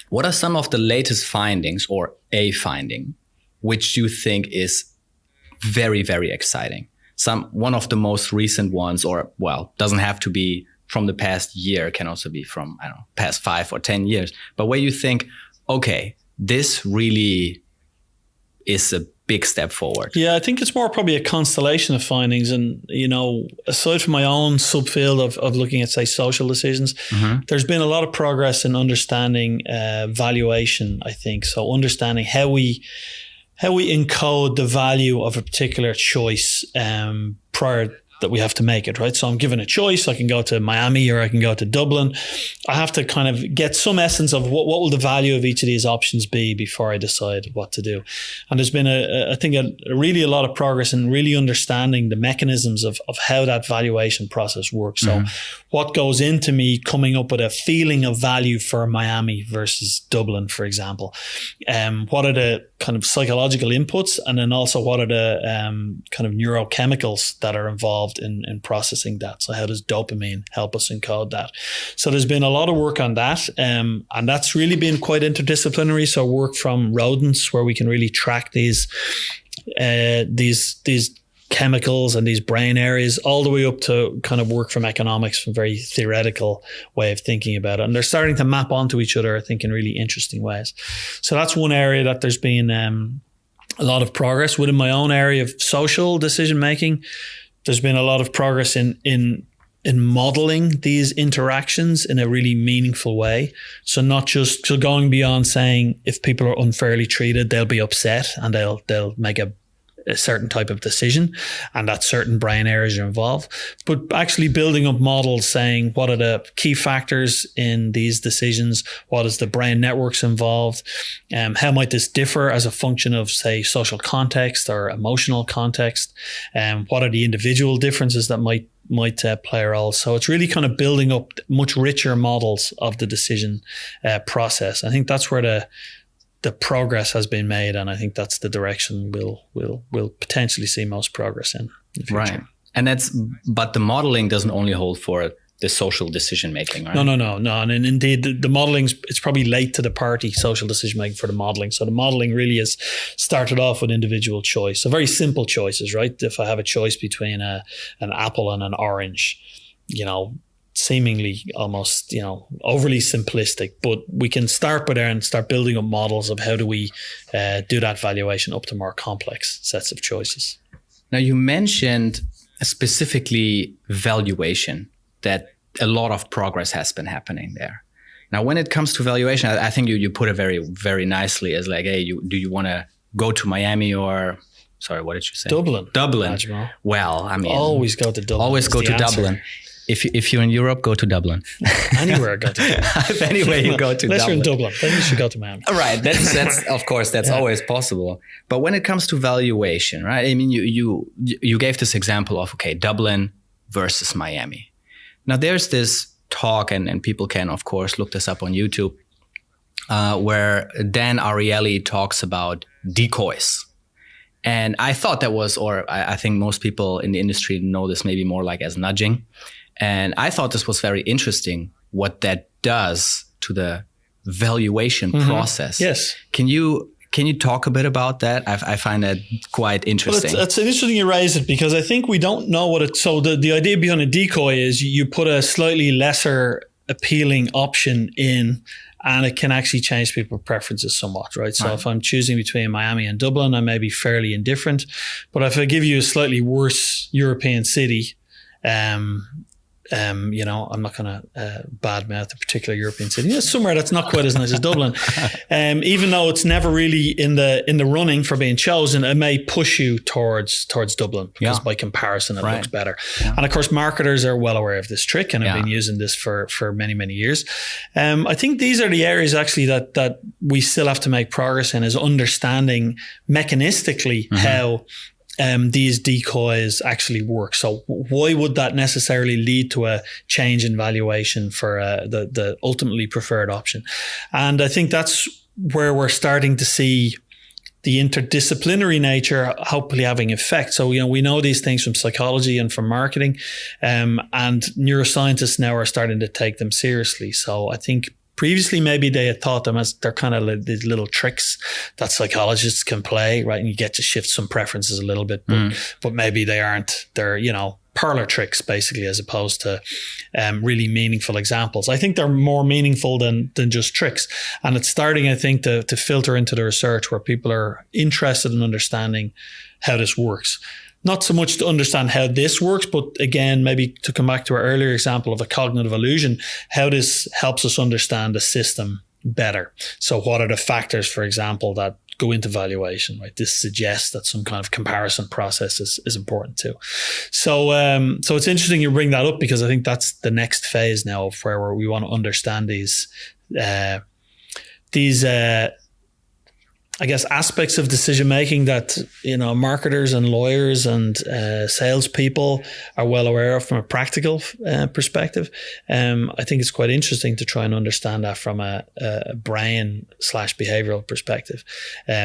What are some of the latest findings or a finding which you think is very, very exciting? One of the most recent ones, or well, doesn't have to be from the past year, can also be from, I don't know, past 5 or 10 years, but where you think, okay, this really is a big step forward. Yeah, I think it's more probably a constellation of findings. And, you know, aside from my own subfield of looking at, say, social decisions, there's been a lot of progress in understanding valuation, I think. So understanding how we encode the value of a particular choice prior that we have to make it, right? So I'm given a choice. I can go to Miami or I can go to Dublin. I have to kind of get some essence of what will the value of each of these options be before I decide what to do. And there's been, I think, really a lot of progress in really understanding the mechanisms of how that valuation process works. So what goes into me coming up with a feeling of value for Miami versus Dublin, for example? What are the kind of psychological inputs? And then also what are the kind of neurochemicals that are involved in processing that? So how does dopamine help us encode that? So there's been a lot of work on that, and that's really been quite interdisciplinary. So work from rodents where we can really track these chemicals and these brain areas, all the way up to kind of work from economics, from very theoretical way of thinking about it. And they're starting to map onto each other, I think, in really interesting ways. So that's one area that there's been a lot of progress. Within my own area of social decision making, there's been a lot of progress in modeling these interactions in a really meaningful way. So not just going beyond saying if people are unfairly treated, they'll be upset and they'll make a certain type of decision, and that certain brain areas are involved, but actually building up models saying what are the key factors in these decisions, what is the brain networks involved, how might this differ as a function of, say, social context or emotional context, what are the individual differences that might play a role. So it's really kind of building up much richer models of the decision process. I think that's where the progress has been made, and I think that's the direction we'll potentially see most progress in the future. Right. And but the modeling doesn't only hold for the social decision making, right? No. And indeed, the modeling, it's probably late to the party, social decision making, for the modeling. So the modeling really has started off with individual choice. So very simple choices, right? If I have a choice between an apple and an orange, you know, seemingly almost, you know, overly simplistic, but we can start with there and start building up models of how do we do that valuation up to more complex sets of choices. Now, you mentioned specifically valuation, that a lot of progress has been happening there. Now, when it comes to valuation, I think you put it very, very nicely as like, hey, do you want to go to Miami or, sorry, what did you say? Dublin. Well, I mean, always go to Dublin. Always go to Dublin. If you're in Europe, go to Dublin. Anywhere, go to Dublin. If anywhere you go to Unless Dublin. You're in Dublin, then you should go to Miami. Right. That's of course, that's always possible. But when it comes to valuation, right? I mean, you gave this example of, okay, Dublin versus Miami. Now, there's this talk, and people can, of course, look this up on YouTube, where Dan Ariely talks about decoys. And I thought that was, or I think most people in the industry know this maybe more like as nudging. And I thought this was very interesting, what that does to the valuation process. Yes. Can you talk a bit about that? I find that quite interesting. Well, it's interesting you raise it, because I think we don't know what it's. So the idea behind a decoy is you put a slightly lesser appealing option in, and it can actually change people's preferences somewhat, right? So if I'm choosing between Miami and Dublin, I may be fairly indifferent. But if I give you a slightly worse European city, you know, I'm not going to badmouth a particular European city. It's somewhere that's not quite as nice as Dublin. Even though it's never really in the running for being chosen, it may push you towards Dublin, because by comparison, it looks better. Yeah. And of course, marketers are well aware of this trick and have been using this for many, many years. I think these are the areas actually that we still have to make progress in, is understanding mechanistically how these decoys actually work. So why would that necessarily lead to a change in valuation for the ultimately preferred option? And I think that's where we're starting to see the interdisciplinary nature hopefully having effect. So, you know, we know these things from psychology and from marketing, and neuroscientists now are starting to take them seriously. So I think Previously, maybe they had thought them as they're kind of like these little tricks that psychologists can play, right? And you get to shift some preferences a little bit, but maybe they aren't. They're, parlor tricks basically, as opposed to really meaningful examples. I think they're more meaningful than just tricks. And it's starting, I think, to filter into the research where people are interested in understanding how this works. Not so much to understand how this works, but again, maybe to come back to our earlier example of a cognitive illusion, how this helps us understand the system better. So what are the factors, for example, that go into valuation, right? This suggests that some kind of comparison process is important too. So it's interesting you bring that up, because I think that's the next phase now of where we want to understand these I guess aspects of decision making that marketers and lawyers and salespeople are well aware of from a practical perspective. I think it's quite interesting to try and understand that from a brain/behavioral perspective,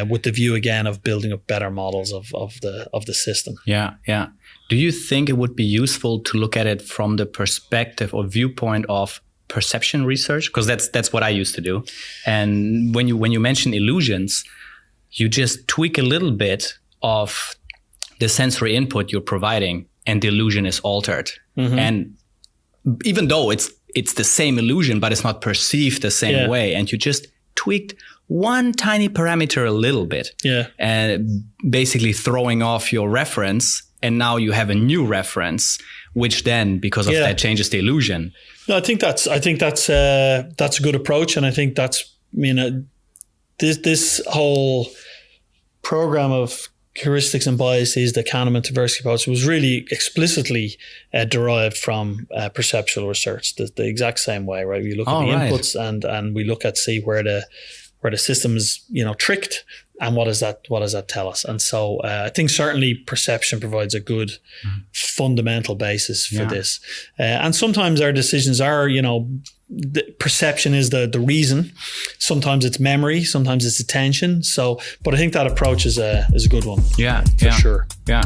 with the view again of building up better models of the system. Yeah. Do you think it would be useful to look at it from the perspective or viewpoint of perception research? Because that's what I used to do. And when you mention illusions, you just tweak a little bit of the sensory input you're providing, and the illusion is altered. Mm-hmm. And even though it's the same illusion, but it's not perceived the same way, and you just tweaked one tiny parameter a little bit, and basically throwing off your reference, and now you have a new reference, which then, because of that, changes the illusion. No, I think that's a good approach, and I think that's this whole program of heuristics and biases, the Kahneman diversity approach, was really explicitly derived from perceptual research. The exact same way, right? We look at the inputs and we look at see where the system is tricked, and what does that tell us? And so I think certainly perception provides a good fundamental basis for this. And sometimes our decisions are, the perception is the reason. Sometimes it's memory, sometimes it's attention. But I think that approach is a good one. Yeah, for sure. Yeah.